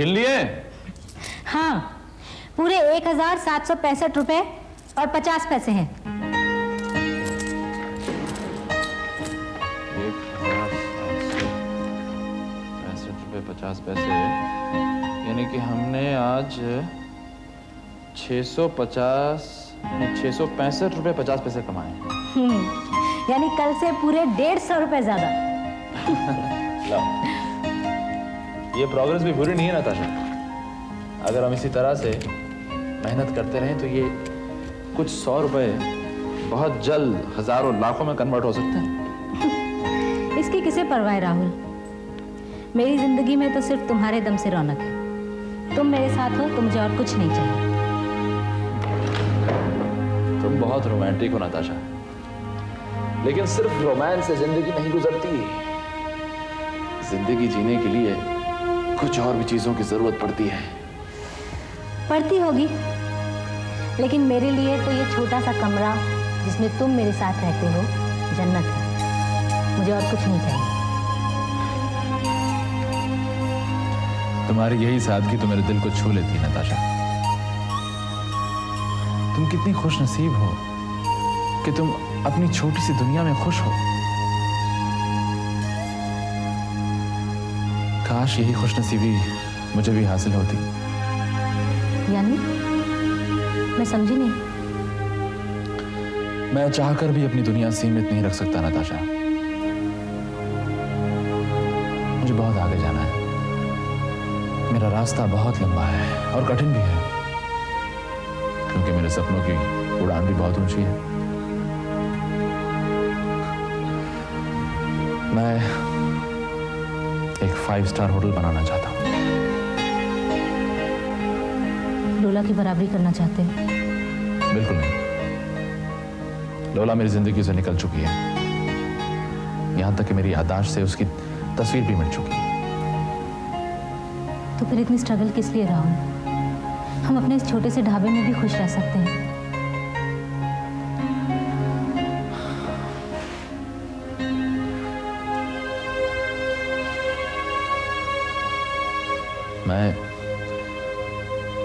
गिन लिए? हाँ, पूरे 1765 रुपए और 50 पैसे हैं। 1765 रुपए 50 पैसे, यानी कि हमने आज 665 रुपए 50 पैसे कमाए। यानी कल से पूरे 150 रुपए ज्यादा। ये प्रोग्रेस भी बुरी नहीं है नताशा। अगर हम इसी तरह से मेहनत करते रहें तो ये कुछ 100 रुपए बहुत जल्द हजारों लाखों में कन्वर्ट हो सकते हैं। इसकी किसे परवाह है राहुल? मेरी जिंदगी में तो सिर्फ तुम्हारे दम से रौनक है। तुम मेरे साथ हो तो मुझे और कुछ नहीं चाहिए। तुम बहुत रोमांटिक हो नताशा, लेकिन सिर्फ रोमांस से जिंदगी नहीं गुजरती। जिंदगी जीने के लिए कुछ और भी चीजों की जरूरत पड़ती है। पड़ती होगी, लेकिन मेरे लिए तो ये छोटा सा कमरा जिसमें तुम मेरे साथ रहते हो जन्नत है। मुझे और कुछ नहीं चाहिए। तुम्हारी यही सादगी तो मेरे दिल को छू लेती है नताशा। तुम कितनी खुश नसीब हो कि तुम अपनी छोटी सी दुनिया में खुश हो। काश यही खुशनसीबी मुझे भी हासिल होती। यानी मैं समझी नहीं। मैं चाहकर भी अपनी दुनिया सीमित नहीं रख सकता नताशा। मुझे बहुत आगे जाना है। मेरा रास्ता बहुत लंबा है और कठिन भी है, क्योंकि मेरे सपनों की उड़ान भी बहुत ऊंची है। मैं एक 5 स्टार होटल बनाना चाहता हूं। लोला की बराबरी करना चाहते हो? बिल्कुल नहीं। लोला मेरी जिंदगी से निकल चुकी है, यहां तक कि मेरी याददाश्त से उसकी तस्वीर भी मिट चुकी है। तो फिर इतनी स्ट्रगल किस लिए राहुल? हम अपने इस छोटे से ढाबे में भी खुश रह सकते हैं। मैं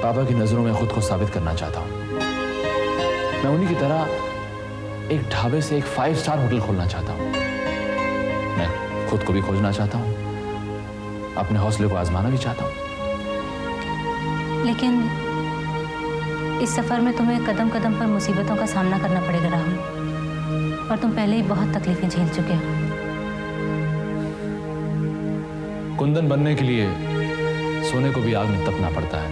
पापा की नजरों में खुद को साबित करना चाहता हूं। मैं उन्हीं की तरह एक ढाबे से एक 5 स्टार होटल खोलना चाहता हूं। मैं खुद को भी खोजना चाहता हूं, अपने हौसले को आजमाना भी चाहता हूं। लेकिन इस सफर में तुम्हें कदम कदम पर मुसीबतों का सामना करना पड़ेगा राहुल, और तुम पहले ही बहुत तकलीफें झेल चुके हो। कुंदन बनने के लिए सोने को भी आग में तपना पड़ता है।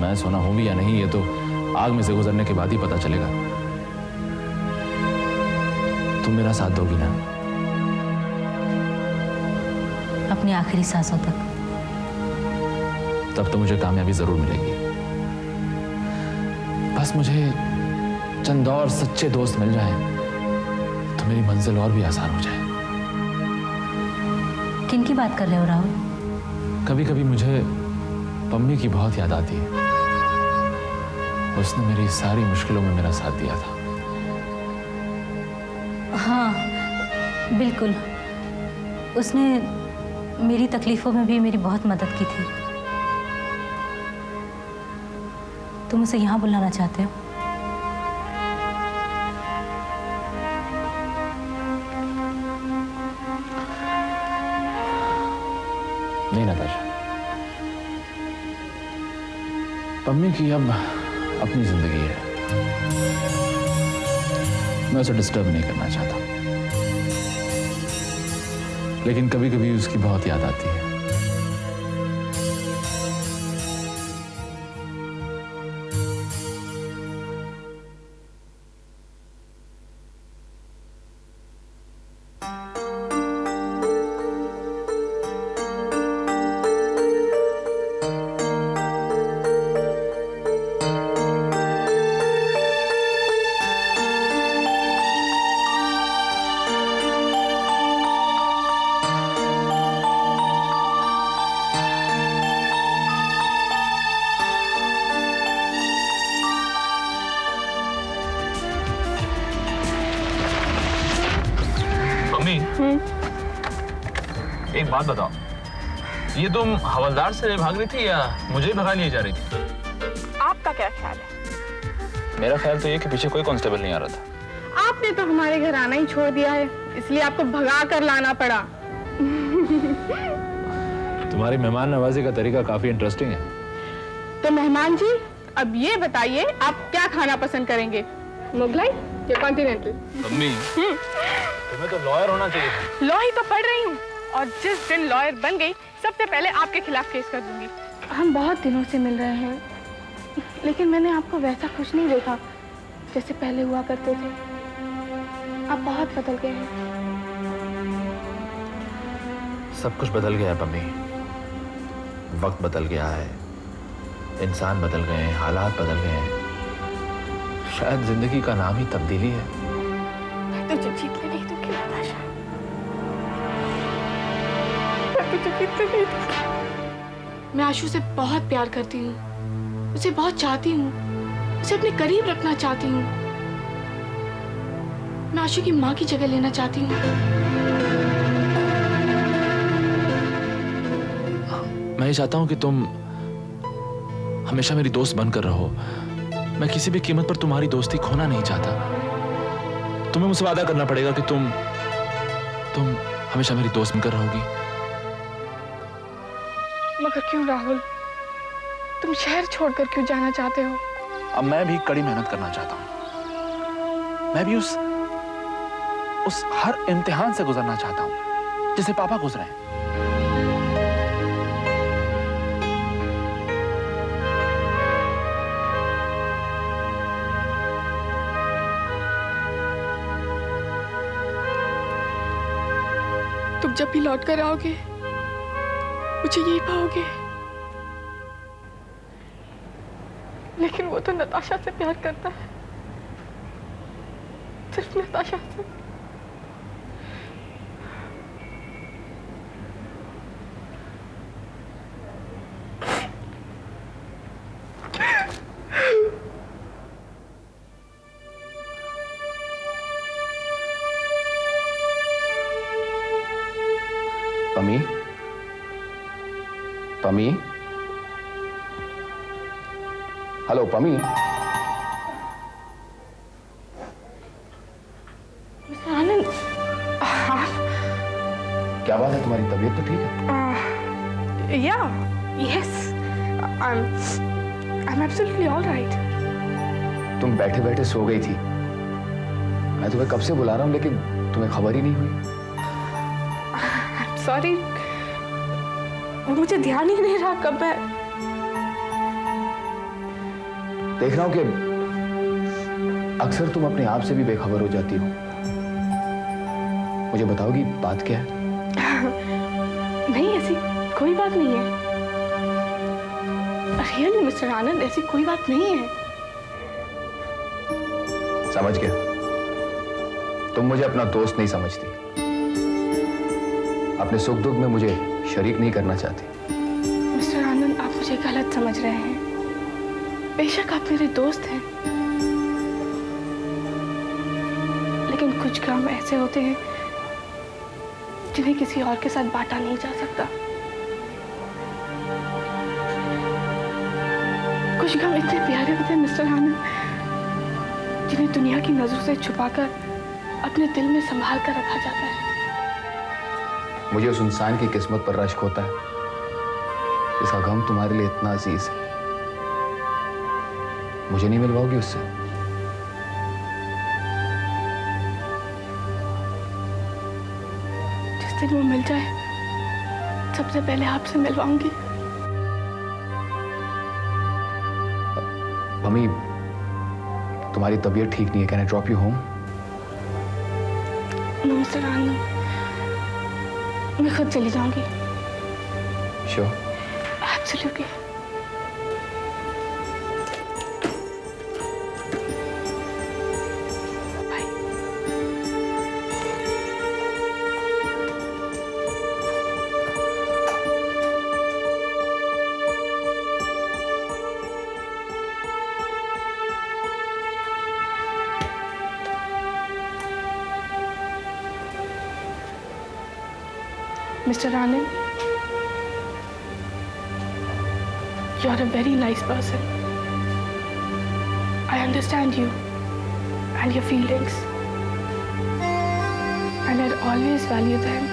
मैं सोना हूं भी या नहीं, ये तो आग में से गुजरने के बाद ही पता चलेगा। तुम मेरा साथ दोगी ना? अपनी आखिरी सांसों तक। तब तो मुझे कामयाबी जरूर मिलेगी। बस मुझे चंद और सच्चे दोस्त मिल जाएं तो मेरी मंजिल और भी आसान हो जाए। किन की बात कर रहे हो राहुल? कभी कभी मुझे पम्मी की बहुत याद आती है। उसने मेरी सारी मुश्किलों में मेरा साथ दिया था। हाँ, बिल्कुल। उसने मेरी तकलीफों में भी मेरी बहुत मदद की थी। तुम उसे यहाँ बुलाना चाहते हो? नहीं नताशा, पम्मी की अब अपनी जिंदगी है। मैं उसे डिस्टर्ब नहीं करना चाहता, लेकिन कभी कभी उसकी बहुत याद आती है। एक बात बताओ, ये तुम हवलदार से भाग रही थी या मुझे ही भगा लिए जा रही थी? आपका क्या ख्याल है? मेरा ख्याल तो ये कि पीछे कोई कांस्टेबल नहीं आ रहा था। आपने तो हमारे घर आना ही छोड़ दिया है, इसलिए आपको भगा कर लाना पड़ा। तुम्हारी मेहमान नवाजी का तरीका काफी इंटरेस्टिंग है। तो मेहमान जी, अब ये बताइए आप क्या खाना पसंद करेंगे, मुगलाई या कॉन्टिनेंटल? मम्मी, तुम्हें तो लॉयर होना चाहिए था। लॉ ही तो पढ़ रही हूँ, और जिस दिन लॉयर बन गई सबसे पहले आपके खिलाफ केस कर दूंगी। हम बहुत दिनों से मिल रहे हैं, लेकिन मैंने आपको वैसा खुश नहीं देखा जैसे पहले हुआ करते थे। आप बहुत बदल गए हैं। सब कुछ बदल गया है पम्मी। वक्त बदल गया है, इंसान बदल गए हैं, हालात बदल गए हैं। शायद जिंदगी का नाम ही तब्दीली है। तुझे जीतने नहीं दूंगी नताशा, मैं तुझे जीतने नहीं दूंगी। मैं आशु से बहुत प्यार करती हूँ, उसे बहुत चाहती हूँ, उसे अपने करीब रखना चाहती हूँ। मैं आशु की माँ की जगह लेना चाहती हूँ। मैं ये चाहता हूं कि तुम हमेशा मेरी दोस्त बनकर रहो। मैं किसी भी कीमत पर तुम्हारी दोस्ती खोना नहीं चाहता। तुम्हें मुझसे वादा करना पड़ेगा कि तुम हमेशा मेरी दोस्त बनकर रहोगी। मगर क्यों राहुल, तुम शहर छोड़कर क्यों जाना चाहते हो? अब मैं भी कड़ी मेहनत करना चाहता हूं। मैं भी उस हर इम्तिहान से गुजरना चाहता हूं जिसे पापा गुजरे हैं। तुम जब भी लौट कर आओगे मुझे यही पाओगे। लेकिन वो तो नताशा से प्यार करता है, सिर्फ नताशा से। पमी, पमी, हेलो पमी। आनंद, क्या बात है, तुम्हारी तबीयत तो ठीक है? या yes, I'm absolutely all right. तुम बैठे बैठे सो गई थी। मैं तुम्हें कब से बुला रहा हूं लेकिन तुम्हें खबर ही नहीं हुई। सॉरी, मुझे ध्यान ही नहीं रहा कब मैं। देख रहा हूं कि अक्सर तुम अपने आप से भी बेखबर हो जाती हो। मुझे बताओगी बात क्या है? नहीं, ऐसी कोई बात नहीं है। रियली मिस्टर आनंद, ऐसी कोई बात नहीं है। समझ गया, तुम मुझे अपना दोस्त नहीं समझती, अपने सुख दुख में मुझे शरीक नहीं करना चाहती। मिस्टर आनंद, आप मुझे गलत समझ रहे हैं। बेशक आप मेरे दोस्त हैं, लेकिन कुछ काम ऐसे होते हैं जिन्हें किसी और के साथ बांटा नहीं जा सकता। कुछ गम इतने प्यारे होते हैं मिस्टर आनंद, जिन्हें दुनिया की नजरों से छुपाकर अपने दिल में संभाल कर रखा जाता है। मुझे उस इंसान की किस्मत पर रश्क होता है जिसका गम तुम्हारे लिए इतना अजीज है। मुझे नहीं मिलवाओगी उससे? जिस दिन वो मिल जाए सबसे पहले आपसे मिलवाऊंगी। मम्मी, तुम्हारी तबीयत ठीक नहीं है। Can I drop you home? No mister Anand, मैं खुद चली जाऊंगी। Sure? Absolutely. Mister Anand, You are a very nice person. I understand you and your feelings. And I'd always value them.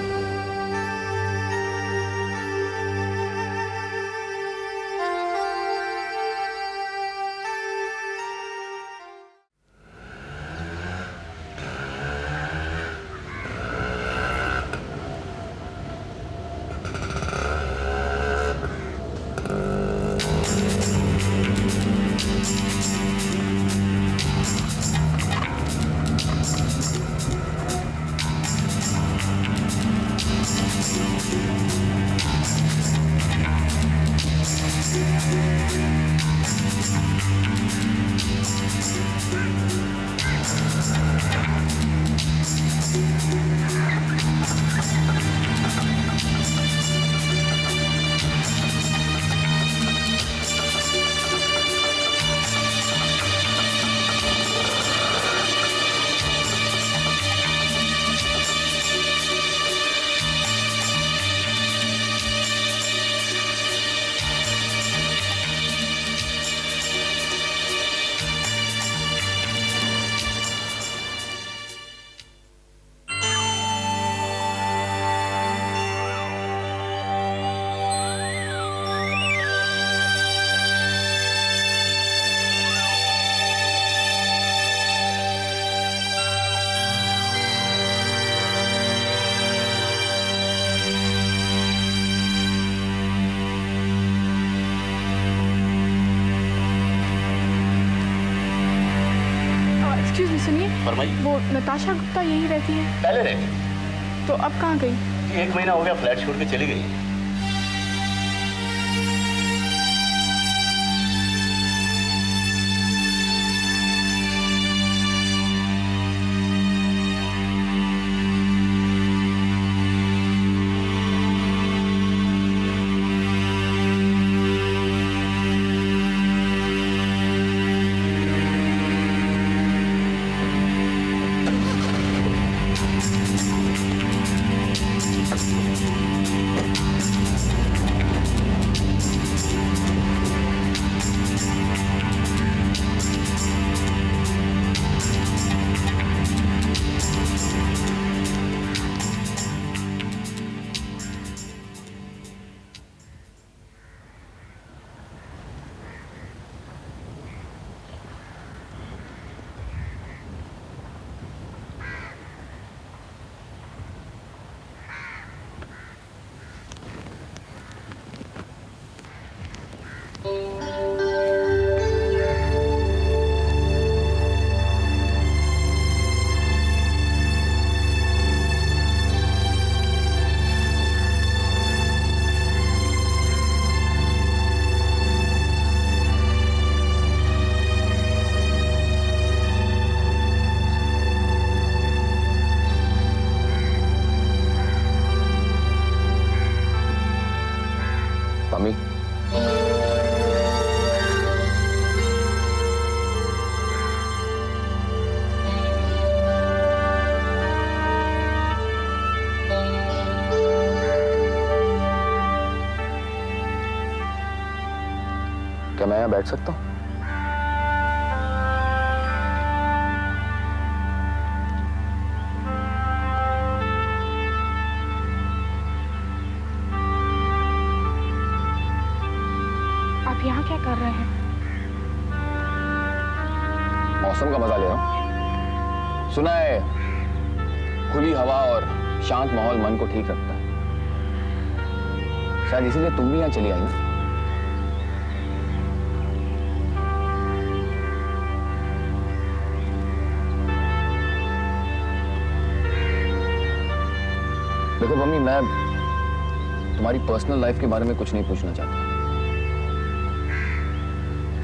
Excuse me, सुनिए। फरमाइए। वो नताशा गुप्ता यही रहती है? पहले रहती तो अब कहाँ गई? थी, 1 महीना हो गया फ्लैट छोड़ के चली गई। मम्मी, क्या मैं यहाँ बैठ सकता हूँ? आप यहाँ क्या कर रहे हैं? मौसम का मजा ले रहा हूँ। सुना है खुली हवा और शांत माहौल मन को ठीक रखता है। शायद इसीलिए तुम भी यहाँ चली आई ना। देखो मम्मी, मैं तुम्हारी पर्सनल लाइफ के बारे में कुछ नहीं पूछना चाहता।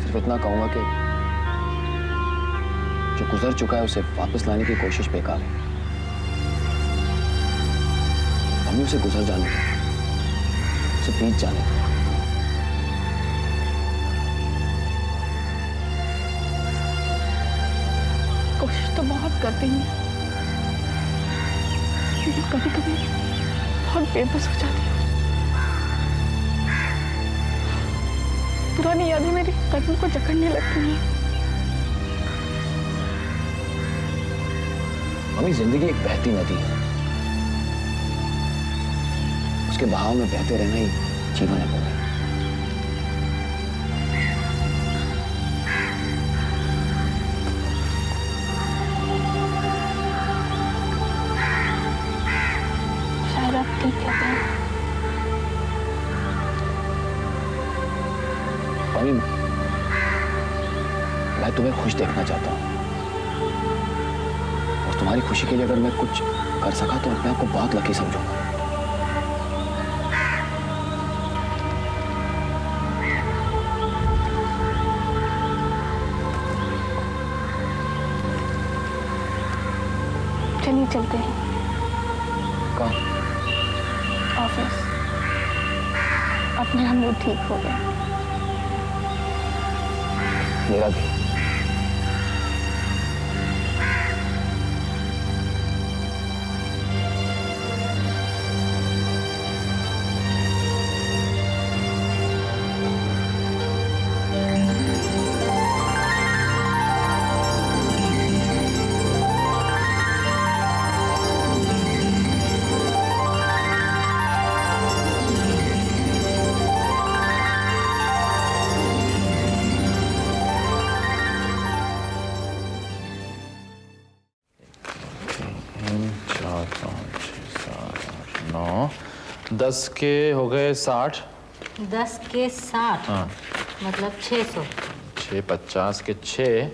सिर्फ इतना कहूंगा कि जो गुजर चुका है उसे वापस लाने की कोशिश बेकार है। मम्मी, उसे गुजर जाने दो, उसे बीत जाने दो। कोशिश तो बहुत करते हैं, लेकिन कभी कभी बहुत बेबस हो जाती हूँ। पुरानी यादें मेरी कदम को जकड़ने लगती हैं। मम्मी, जिंदगी एक बहती नदी है, उसके बहाव में बहते रहना ही जीवन है मम्मी। शायद आप ठीक कहते हैं। मम्मी, मैं तुम्हें खुश देखना चाहता हूँ, और तुम्हारी खुशी के लिए अगर मैं कुछ कर सका तो अपने आप को बहुत लकी समझूंगा। चलिए चलते हैं कहाँ? ऑफिस। अपने हम लोग ठीक हो गए। मेरा भी। चार, पाँच, छः, सात, आठ, 9, 10 के हो गए 60। 10 के 60 हाँ। मतलब 600। 6, 50 के 6,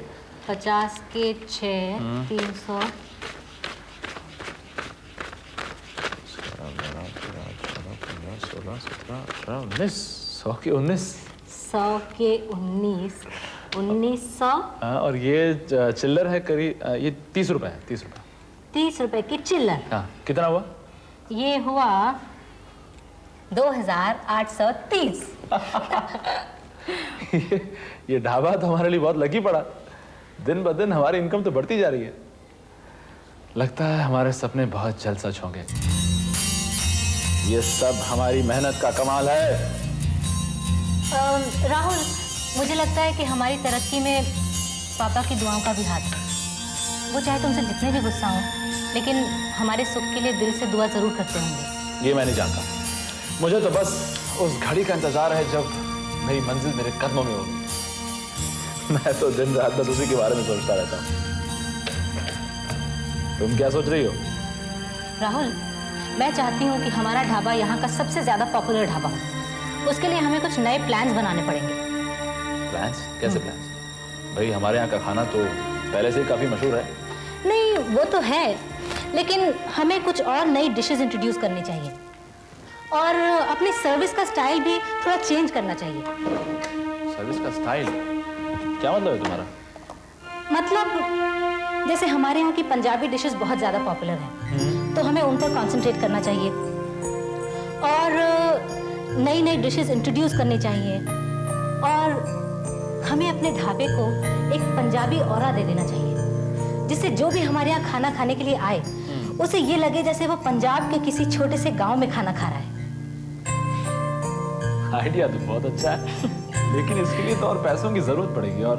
50 के 6 300। 16, 17, 18, 19। 100 के 19। 100 के 19 1900। और ये चिल्लर है करीब, ये 30 रुपए है, 30 रुपए। 30 रुपए की चिल्लर। हाँ, कितना हुआ? ये हुआ 2830। ये ढाबा तो हमारे लिए बहुत लकी पड़ा। दिन ब दिन हमारी इनकम तो बढ़ती जा रही है। लगता है हमारे सपने बहुत जल्द सच होंगे। ये सब हमारी मेहनत का कमाल है। राहुल, मुझे लगता है कि हमारी तरक्की में पापा की दुआओं का भी हाथ है। वो चाहे तुमसे जितने भी गुस्सा हो, लेकिन हमारे सुख के लिए दिल से दुआ जरूर करते होंगे। ये मैं नहीं जानता। मुझे तो बस उस घड़ी का इंतजार है जब मेरी मंजिल मेरे कदमों में होगी। मैं तो दिन रात बस उसी के बारे में सोचता रहता हूँ। तुम क्या सोच रही हो? राहुल, मैं चाहती हूँ कि हमारा ढाबा यहाँ का सबसे ज्यादा पॉपुलर ढाबा हो। उसके लिए हमें कुछ नए प्लान्स बनाने पड़ेंगे। प्लान्स? कैसे प्लान्स? भाई हमारे यहाँ का खाना तो पहले से ही काफी मशहूर है। नहीं, वो तो है, लेकिन हमें कुछ और नई डिशेस इंट्रोड्यूस करनी चाहिए और अपनी सर्विस का स्टाइल भी थोड़ा चेंज करना चाहिए। सर्विस का स्टाइल? क्या मतलब है तुम्हारा? मतलब जैसे हमारे यहाँ की पंजाबी डिशेस बहुत ज़्यादा पॉपुलर हैं, तो हमें उन पर कॉन्सेंट्रेट करना चाहिए और नई नई डिशेस इंट्रोड्यूस करनी चाहिए और हमें अपने ढाबे को एक पंजाबी ऑरा दे देना चाहिए, जिससे जो भी हमारे यहाँ खाना खाने के लिए आए उसे ये लगे जैसे वो पंजाब के किसी छोटे से गांव में खाना खा रहा है। आइडिया तो बहुत अच्छा है, लेकिन इसके लिए तो और पैसों की जरूरत पड़ेगी और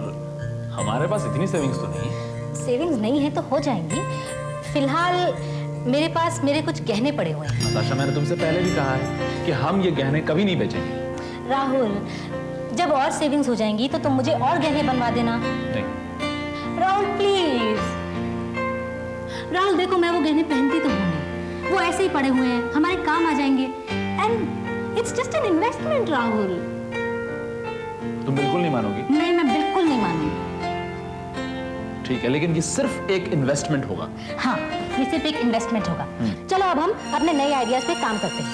हमारे पास इतनी सेविंग्स तो नहीं है। सेविंग्स नहीं है तो हो जाएंगी। फिलहाल मेरे पास मेरे कुछ गहने पड़े हुए हैं। नताशा, मैंने तुमसे पहले भी कहा है कि हम ये गहने कभी नहीं बेचेंगे। राहुल, जब और सेविंग्स हो जाएंगी तो तुम मुझे और गहने बनवा देना। नहीं। राहुल प्लीज। राहुल देखो, मैं वो गहने पहनती तो हूँ नहीं, वो ऐसे ही पड़े हुए हैं, हमारे काम आ जाएंगे and it's just an investment. Rahul, तुम बिल्कुल नहीं मानोगी? नहीं, मैं बिल्कुल नहीं मानूंगी। ठीक है, लेकिन ये सिर्फ एक इन्वेस्टमेंट होगा। हाँ, ये सिर्फ एक इन्वेस्टमेंट होगा। चलो अब हम अपने नए आइडियाज पे काम करते हैं।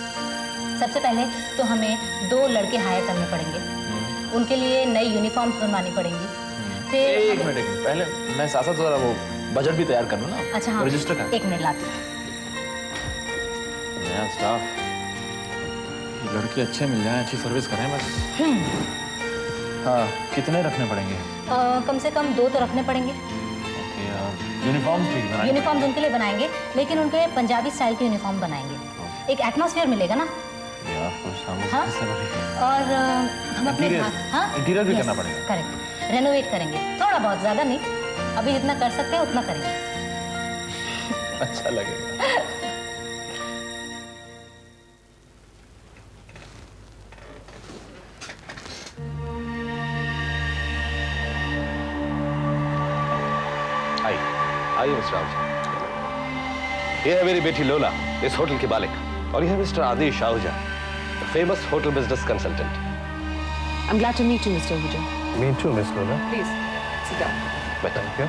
सबसे पहले तो हमें 2 लड़के हायर करने पड़ेंगे, उनके लिए नई यूनिफॉर्म्स बनवानी पड़ेंगी। फिर एक मिनट पहले मैं साथ साथ जरा वो बजट भी तैयार कर लूं ना। अच्छा हाँ, रजिस्टर कर। 1 मिनट लाती हूँ। नया स्टाफ, लड़के अच्छे मिल जाएं, अच्छी सर्विस करें बस। हाँ, कितने रखने पड़ेंगे? कम से कम 2 तो रखने पड़ेंगे। यूनिफॉर्म ठीक बनाएंगे? यूनिफॉर्म्स उनके लिए बनाएंगे, लेकिन उनके पंजाबी स्टाइल की यूनिफॉर्म बनाएंगे। एक एटमॉस्फेयर मिलेगा ना। हाँ? और हम अपने इंटीरियर भी करना पड़ेगा। करेक्ट, रेनोवेट करेंगे थोड़ा बहुत, ज्यादा नहीं, अभी जितना कर सकते हैं उतना करेंगे। अच्छा लगेगा। आइए मिस्टर आहूजा। ये है मेरी बेटी लोला, इस होटल के मालिक, और यह है mister Adish Ahuja, famous hotel business consultant. I'm glad to meet you, Mr. Ahuja. Me too, Miss Lola. Please, sit down. Thank you.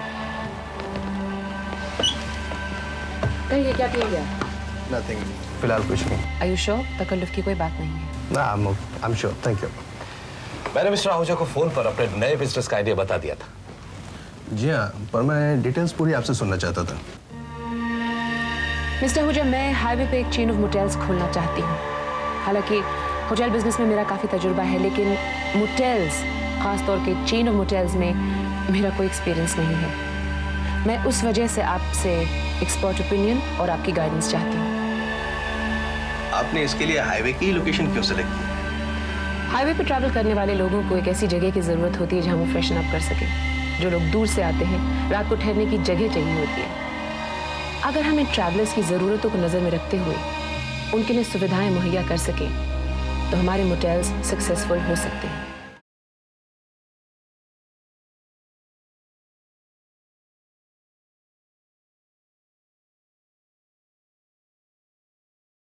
कहिए क्या किया गया? Nothing. फिलहाल कुछ नहीं। Are you sure? तकल्लुफ की कोई बात नहीं है। ना, I'm sure. Thank you. मैंने मिस्टर आहूजा को फोन पर अपने नए बिजनेस का आइडिया बता दिया था। जी हाँ, पर मैं डिटेल्स पूरी आपसे सुनना चाहता था। मिस्टर आहूजा, मैं हाईवे पे एक चेन ऑफ मोटेल्स खोलना चाहती हूँ। हालांकि होटल बिजनेस में मेरा काफ़ी तजुर्बा है, लेकिन मोटेल्स, खास तौर के चेन ऑफ मोटेल्स में मेरा कोई एक्सपीरियंस नहीं है। मैं उस वजह से आपसे एक्सपर्ट ओपिनियन और आपकी गाइडेंस चाहती हूँ। आपने इसके लिए हाईवे की लोकेशन क्यों सेलेक्ट की? हाईवे पे ट्रैवल करने वाले लोगों को एक ऐसी जगह की ज़रूरत होती है जहाँ वो फ्रेशन अप कर सकें। जो लोग दूर से आते हैं, रात को ठहरने की जगह चाहिए होती है। अगर हम इन ट्रैवलर्स की ज़रूरतों को नज़र में रखते हुए उनके लिए सुविधाएं मुहैया कर सकें तो हमारे मोटेल्स सक्सेसफुल हो सकते हैं।